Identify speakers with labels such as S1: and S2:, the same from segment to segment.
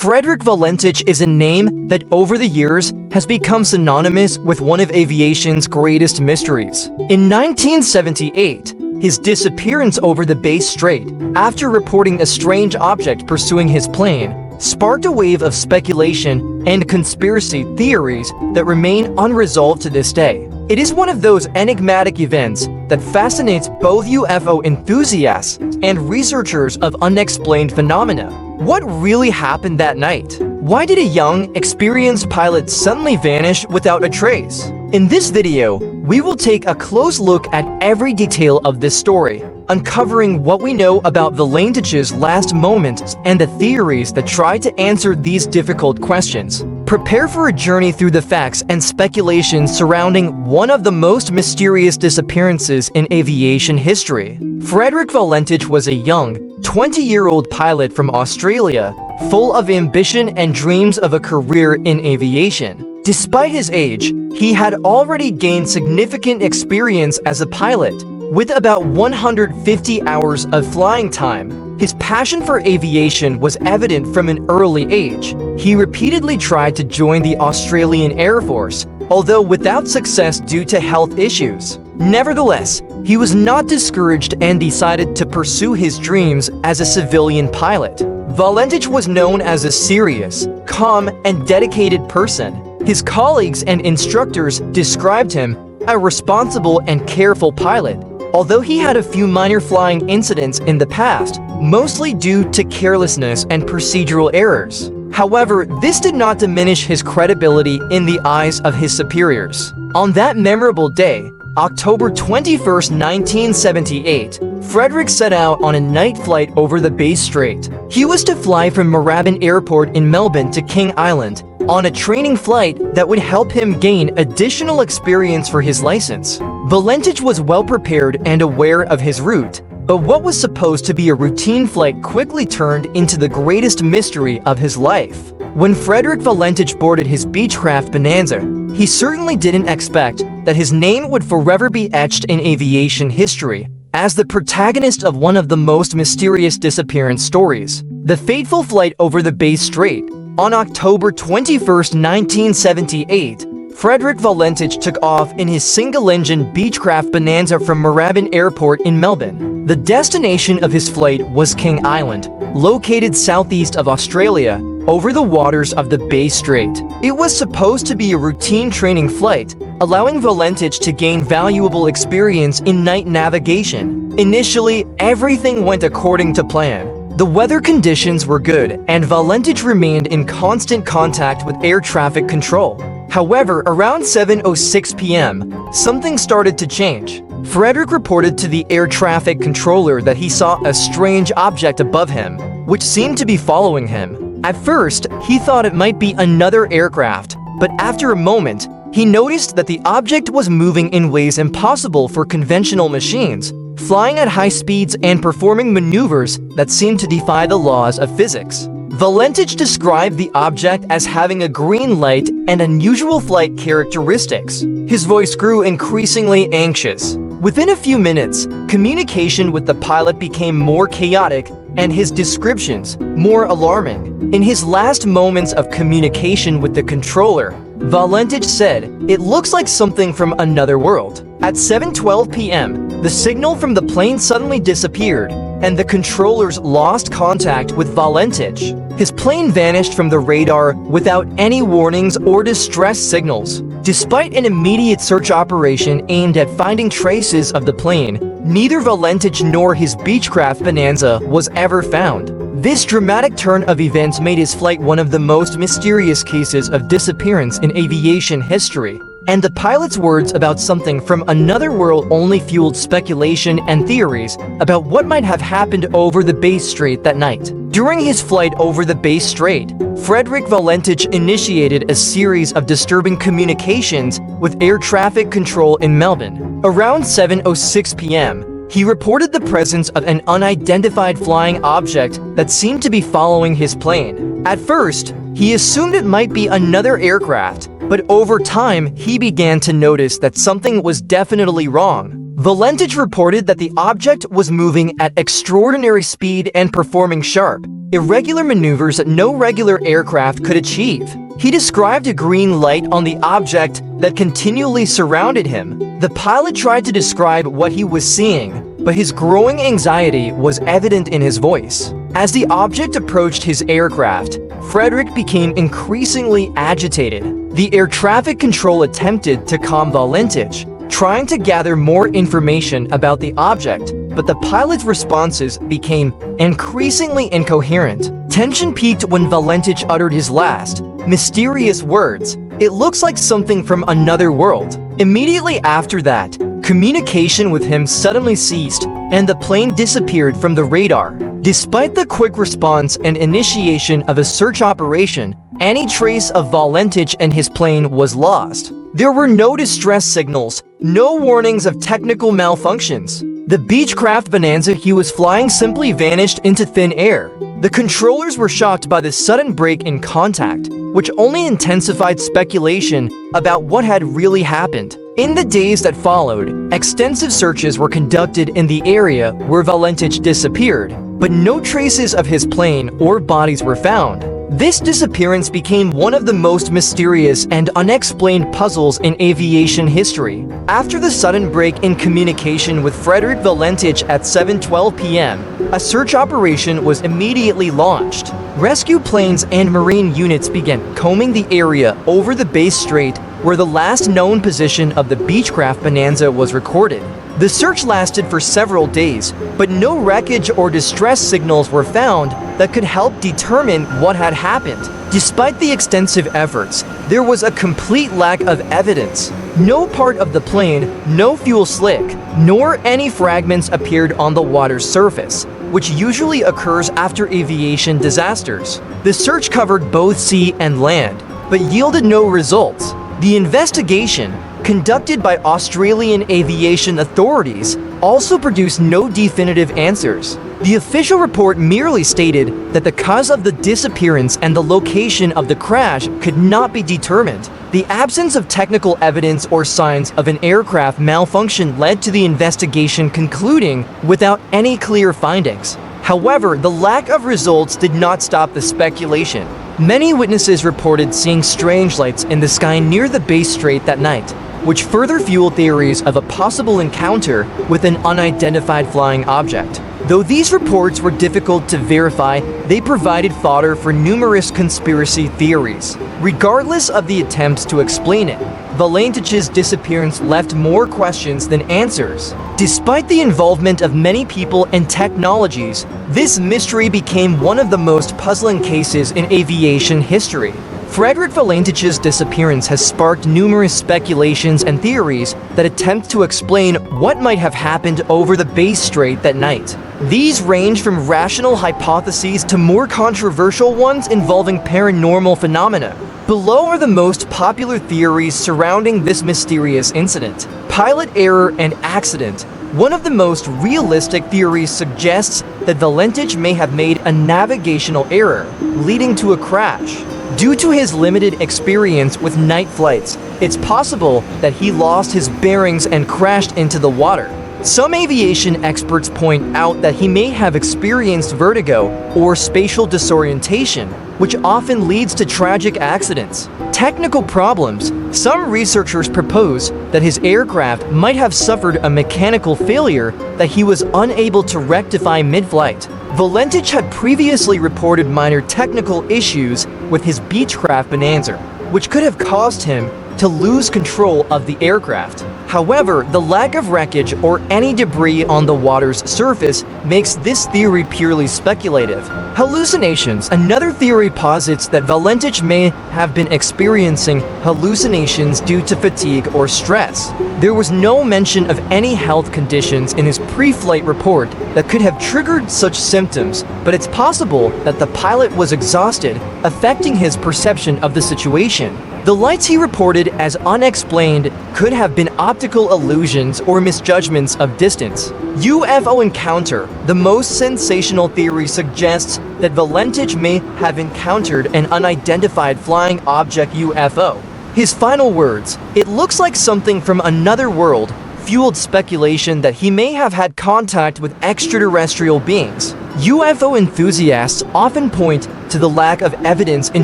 S1: Frederick Valentich is a name that over the years has become synonymous with one of aviation's greatest mysteries. In 1978, his disappearance over the Bass Strait, after reporting a strange object pursuing his plane, sparked a wave of speculation and conspiracy theories that remain unresolved to this day. It is one of those enigmatic events that fascinates both UFO enthusiasts and researchers of unexplained phenomena. What really happened that night? Why did a young, experienced pilot suddenly vanish without a trace? In this video, we will take a close look at every detail of this story, uncovering what we know about Valentich's last moments and the theories that try to answer these difficult questions. Prepare for a journey through the facts and speculation surrounding one of the most mysterious disappearances in aviation history. Frederick Valentich was a young, 20-year-old pilot from Australia, full of ambition and dreams of a career in aviation. Despite his age, he had already gained significant experience as a pilot, with about 150 hours of flying time. His passion for aviation was evident from an early age. He repeatedly tried to join the Australian Air Force, although without success due to health issues. Nevertheless, he was not discouraged and decided to pursue his dreams as a civilian pilot. Valentich was known as a serious, calm, and dedicated person. His colleagues and instructors described him as a responsible and careful pilot, although he had a few minor flying incidents in the past, mostly due to carelessness and procedural errors. However, this did not diminish his credibility in the eyes of his superiors. On that memorable day, October 21, 1978, Frederick set out on a night flight over the Bass Strait. He was to fly from Moorabbin Airport in Melbourne to King Island on a training flight that would help him gain additional experience for his license. Valentich was well prepared and aware of his route, but what was supposed to be a routine flight quickly turned into the greatest mystery of his life. When Frederick Valentich boarded his Beechcraft Bonanza, he certainly didn't expect that his name would forever be etched in aviation history as the protagonist of one of the most mysterious disappearance stories. The fateful flight over the Bass Strait. On October 21, 1978, Frederick Valentich took off in his single-engine Beechcraft Bonanza from Moorabbin Airport in Melbourne. The destination of his flight was King Island, located southeast of Australia, over the waters of the Bass Strait. It was supposed to be a routine training flight, allowing Valentich to gain valuable experience in night navigation. Initially, everything went according to plan. The weather conditions were good, and Valentich remained in constant contact with air traffic control. However, around 7:06 p.m., something started to change. Frederick reported to the air traffic controller that he saw a strange object above him, which seemed to be following him. At first, he thought it might be another aircraft, but after a moment, he noticed that the object was moving in ways impossible for conventional machines, flying at high speeds and performing maneuvers that seemed to defy the laws of physics. Valentich described the object as having a green light and unusual flight characteristics. His voice grew increasingly anxious. Within a few minutes, communication with the pilot became more chaotic and his descriptions more alarming. In his last moments of communication with the controller, Valentich said, "It looks like something from another world." At 7:12 p.m., the signal from the plane suddenly disappeared, and the controllers lost contact with Valentich. His plane vanished from the radar without any warnings or distress signals. Despite an immediate search operation aimed at finding traces of the plane, neither Valentich nor his Beechcraft Bonanza was ever found. This dramatic turn of events made his flight one of the most mysterious cases of disappearance in aviation history, and the pilot's words about something from another world only fueled speculation and theories about what might have happened over the Bass Strait that night. During his flight over the Bass Strait, Frederick Valentich initiated a series of disturbing communications with air traffic control in Melbourne. Around 7:06 p.m., he reported the presence of an unidentified flying object that seemed to be following his plane. At first, he assumed it might be another aircraft, but over time, he began to notice that something was definitely wrong. Valentich reported that the object was moving at extraordinary speed and performing sharp, irregular maneuvers that no regular aircraft could achieve. He described a green light on the object that continually surrounded him. The pilot tried to describe what he was seeing, but his growing anxiety was evident in his voice. As the object approached his aircraft, Frederick became increasingly agitated. The air traffic control attempted to calm Valentich, trying to gather more information about the object, but the pilot's responses became increasingly incoherent. Tension peaked when Valentich uttered his last, mysterious words, "It looks like something from another world." Immediately after that, communication with him suddenly ceased, and the plane disappeared from the radar. Despite the quick response and initiation of a search operation, any trace of Valentich and his plane was lost. There were no distress signals, no warnings of technical malfunctions. The Beechcraft Bonanza he was flying simply vanished into thin air. The controllers were shocked by the sudden break in contact, which only intensified speculation about what had really happened. In the days that followed, extensive searches were conducted in the area where Valentich disappeared, but no traces of his plane or bodies were found. This disappearance became one of the most mysterious and unexplained puzzles in aviation history. After the sudden break in communication with Frederick Valentich at 7:12 p.m., a search operation was immediately launched. Rescue planes and marine units began combing the area over the Bass Strait, where the last known position of the Beechcraft Bonanza was recorded. The search lasted for several days, but no wreckage or distress signals were found that could help determine what had happened. Despite the extensive efforts, there was a complete lack of evidence. No part of the plane, no fuel slick, nor any fragments appeared on the water's surface, which usually occurs after aviation disasters. The search covered both sea and land, but yielded no results. The investigation, conducted by Australian aviation authorities, also produced no definitive answers. The official report merely stated that the cause of the disappearance and the location of the crash could not be determined. The absence of technical evidence or signs of an aircraft malfunction led to the investigation concluding without any clear findings. However, the lack of results did not stop the speculation. Many witnesses reported seeing strange lights in the sky near the Bass Strait that night, which further fueled theories of a possible encounter with an unidentified flying object. Though these reports were difficult to verify, they provided fodder for numerous conspiracy theories. Regardless of the attempts to explain it, Valentich's disappearance left more questions than answers. Despite the involvement of many people and technologies, this mystery became one of the most puzzling cases in aviation history. Frederick Valentich's disappearance has sparked numerous speculations and theories that attempt to explain what might have happened over the Bass Strait that night. These range from rational hypotheses to more controversial ones involving paranormal phenomena. Below are the most popular theories surrounding this mysterious incident. Pilot error and accident. One of the most realistic theories suggests that Valentich may have made a navigational error, leading to a crash. Due to his limited experience with night flights, it's possible that he lost his bearings and crashed into the water. Some aviation experts point out that he may have experienced vertigo or spatial disorientation, which often leads to tragic accidents. Technical problems. Some researchers propose that his aircraft might have suffered a mechanical failure that he was unable to rectify mid-flight. Valentich had previously reported minor technical issues with his Beechcraft Bonanza, which could have caused him to lose control of the aircraft. However, the lack of wreckage or any debris on the water's surface makes this theory purely speculative. Hallucinations. Another theory posits that Valentich may have been experiencing hallucinations due to fatigue or stress. There was no mention of any health conditions in his pre-flight report that could have triggered such symptoms, but it's possible that the pilot was exhausted, affecting his perception of the situation. The lights he reported as unexplained could have been optical illusions or misjudgments of distance. UFO encounter. The most sensational theory suggests that Valentich may have encountered an unidentified flying object UFO. His final words, "It looks like something from another world," fueled speculation that he may have had contact with extraterrestrial beings. UFO enthusiasts often point to the lack of evidence in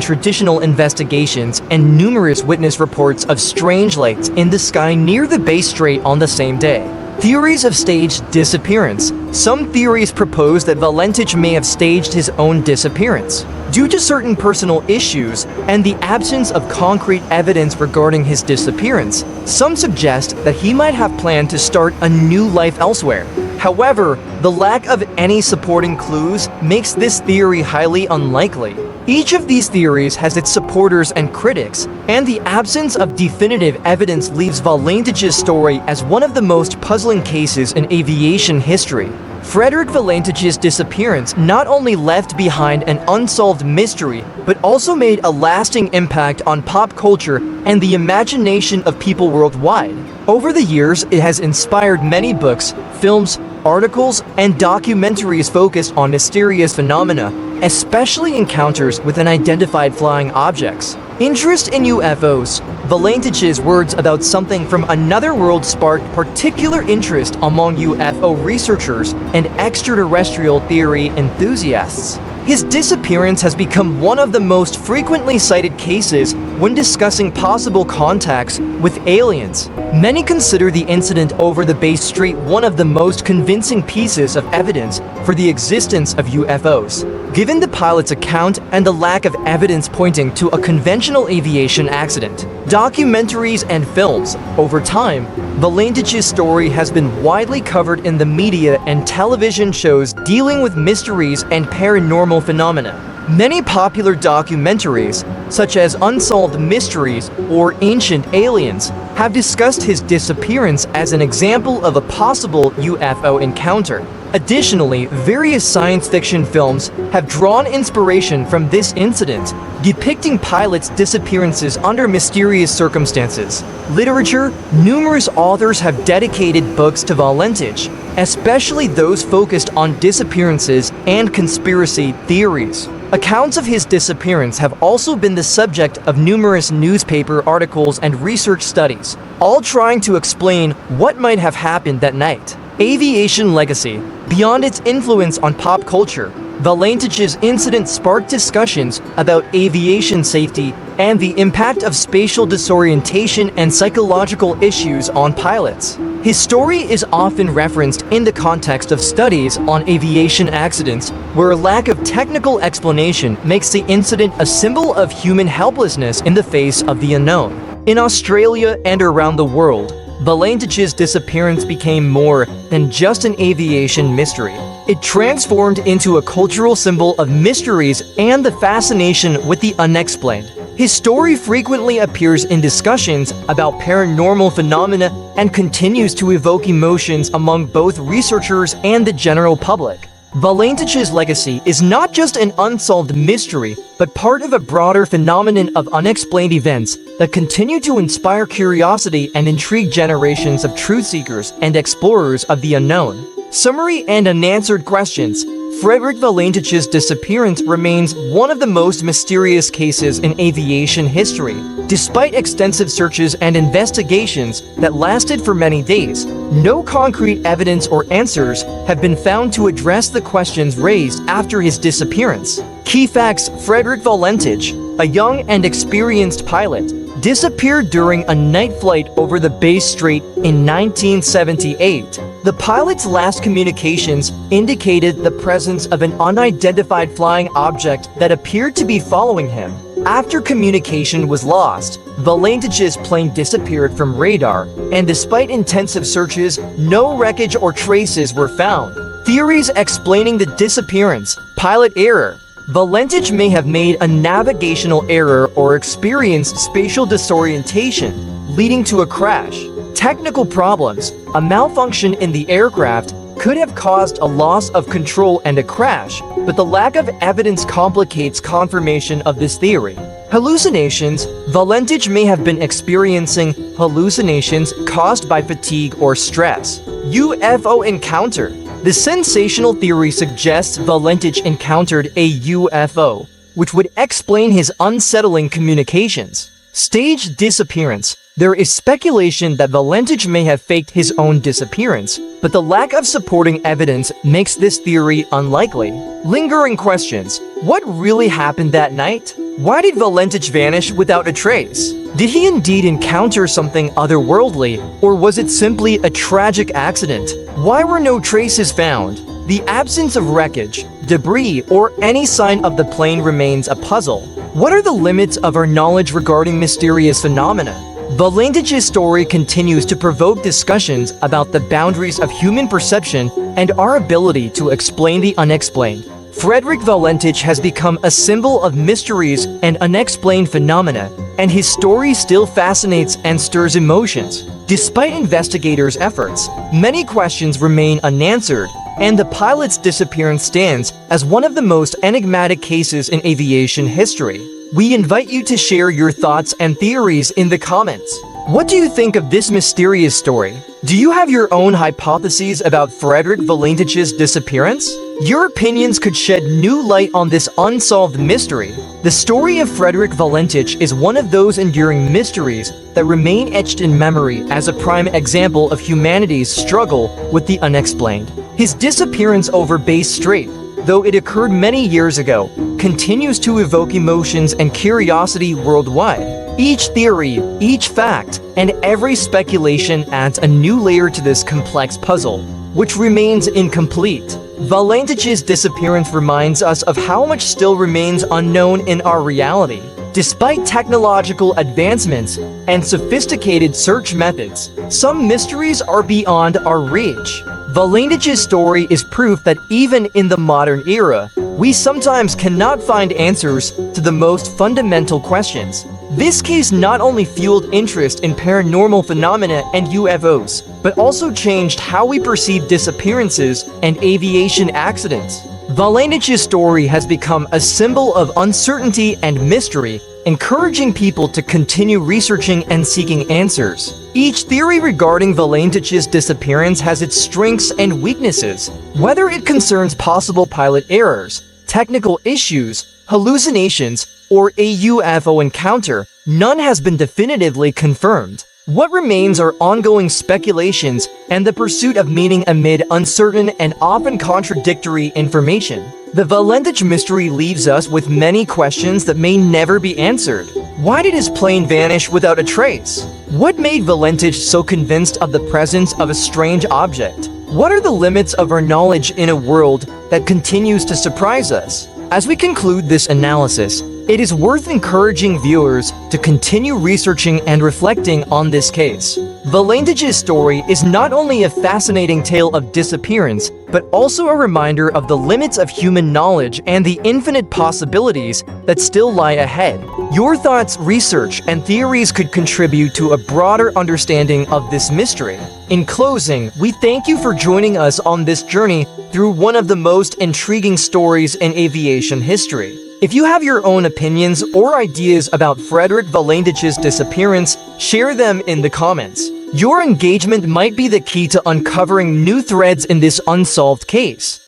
S1: traditional investigations and numerous witness reports of strange lights in the sky near the Bass Strait on the same day. Theories of staged disappearance. Some theories propose that Valentich may have staged his own disappearance. Due to certain personal issues and the absence of concrete evidence regarding his disappearance, some suggest that he might have planned to start a new life elsewhere. However, the lack of any supporting clues makes this theory highly unlikely. Each of these theories has its supporters and critics, and the absence of definitive evidence leaves Valentich's story as one of the most puzzling cases in aviation history. Frederick Valentich's disappearance not only left behind an unsolved mystery, but also made a lasting impact on pop culture and the imagination of people worldwide. Over the years, it has inspired many books, films, articles, and documentaries focused on mysterious phenomena, especially encounters with unidentified flying objects. Interest in UFOs. Valentich's words about something from another world sparked particular interest among UFO researchers and extraterrestrial theory enthusiasts. His disappearance has become one of the most frequently cited cases when discussing possible contacts with aliens. Many consider the incident over the Bass Strait one of the most convincing pieces of evidence for the existence of UFOs. Given the pilot's account and the lack of evidence pointing to a conventional aviation accident, documentaries and films, over time, Valentich's story has been widely covered in the media and television shows dealing with mysteries and paranormal phenomena. Many popular documentaries, such as Unsolved Mysteries or Ancient Aliens, have discussed his disappearance as an example of a possible UFO encounter. Additionally, various science fiction films have drawn inspiration from this incident, depicting pilots' disappearances under mysterious circumstances. Literature. Numerous authors have dedicated books to Valentich, especially those focused on disappearances and conspiracy theories. Accounts of his disappearance have also been the subject of numerous newspaper articles and research studies, all trying to explain what might have happened that night. Aviation legacy. Beyond its influence on pop culture, Valentich's incident sparked discussions about aviation safety and the impact of spatial disorientation and psychological issues on pilots. His story is often referenced in the context of studies on aviation accidents, where a lack of technical explanation makes the incident a symbol of human helplessness in the face of the unknown. In Australia and around the world, Valentich's disappearance became more than just an aviation mystery. It transformed into a cultural symbol of mysteries and the fascination with the unexplained. His story frequently appears in discussions about paranormal phenomena and continues to evoke emotions among both researchers and the general public. Valentich's legacy is not just an unsolved mystery, but part of a broader phenomenon of unexplained events that continue to inspire curiosity and intrigue generations of truth seekers and explorers of the unknown. Summary and unanswered questions. Frederick Valentich's disappearance remains one of the most mysterious cases in aviation history. Despite extensive searches and investigations that lasted for many days, no concrete evidence or answers have been found to address the questions raised after his disappearance. Key facts. Frederick Valentich, a young and experienced pilot, disappeared during a night flight over the Bass Strait in 1978. The pilot's last communications indicated the presence of an unidentified flying object that appeared to be following him. After communication was lost, Valentich's plane disappeared from radar, and despite intensive searches, no wreckage or traces were found. Theories explaining the disappearance. Pilot error. Valentich may have made a navigational error or experienced spatial disorientation, leading to a crash. Technical problems. A malfunction in the aircraft could have caused a loss of control and a crash, but the lack of evidence complicates confirmation of this theory. Hallucinations. Valentich may have been experiencing hallucinations caused by fatigue or stress. UFO encounter. The sensational theory suggests Valentich encountered a UFO, which would explain his unsettling communications. Staged disappearance. There is speculation that Valentich may have faked his own disappearance, but the lack of supporting evidence makes this theory unlikely. Lingering questions. What really happened that night? Why did Valentich vanish without a trace? Did he indeed encounter something otherworldly, or was it simply a tragic accident? Why were no traces found? The absence of wreckage, debris, or any sign of the plane remains a puzzle. What are the limits of our knowledge regarding mysterious phenomena? Valentich's story continues to provoke discussions about the boundaries of human perception and our ability to explain the unexplained. Frederick Valentich has become a symbol of mysteries and unexplained phenomena, and his story still fascinates and stirs emotions. Despite investigators' efforts, many questions remain unanswered, and the pilot's disappearance stands as one of the most enigmatic cases in aviation history. We invite you to share your thoughts and theories in the comments. What do you think of this mysterious story? Do you have your own hypotheses about Frederick Valentich's disappearance? Your opinions could shed new light on this unsolved mystery. The story of Frederick Valentich is one of those enduring mysteries that remain etched in memory as a prime example of humanity's struggle with the unexplained. His disappearance over Bass Strait, though it occurred many years ago, continues to evoke emotions and curiosity worldwide. Each theory, each fact, and every speculation adds a new layer to this complex puzzle, which remains incomplete. Valentich's disappearance reminds us of how much still remains unknown in our reality. Despite technological advancements and sophisticated search methods, some mysteries are beyond our reach. Valentich's story is proof that even in the modern era, we sometimes cannot find answers to the most fundamental questions. This case not only fueled interest in paranormal phenomena and UFOs, but also changed how we perceive disappearances and aviation accidents. Valentich's story has become a symbol of uncertainty and mystery, encouraging people to continue researching and seeking answers. Each theory regarding Valentich's disappearance has its strengths and weaknesses. Whether it concerns possible pilot errors, technical issues, hallucinations, or a UFO encounter, none has been definitively confirmed. What remains are ongoing speculations and the pursuit of meaning amid uncertain and often contradictory information. The Valentich mystery leaves us with many questions that may never be answered. Why did his plane vanish without a trace? What made Valentich so convinced of the presence of a strange object? What are the limits of our knowledge in a world that continues to surprise us? As we conclude this analysis, it is worth encouraging viewers to continue researching and reflecting on this case. Valentich's story is not only a fascinating tale of disappearance, but also a reminder of the limits of human knowledge and the infinite possibilities that still lie ahead. Your thoughts, research, and theories could contribute to a broader understanding of this mystery. In closing, we thank you for joining us on this journey through one of the most intriguing stories in aviation history. If you have your own opinions or ideas about Frederick Valentich's disappearance, share them in the comments. Your engagement might be the key to uncovering new threads in this unsolved case.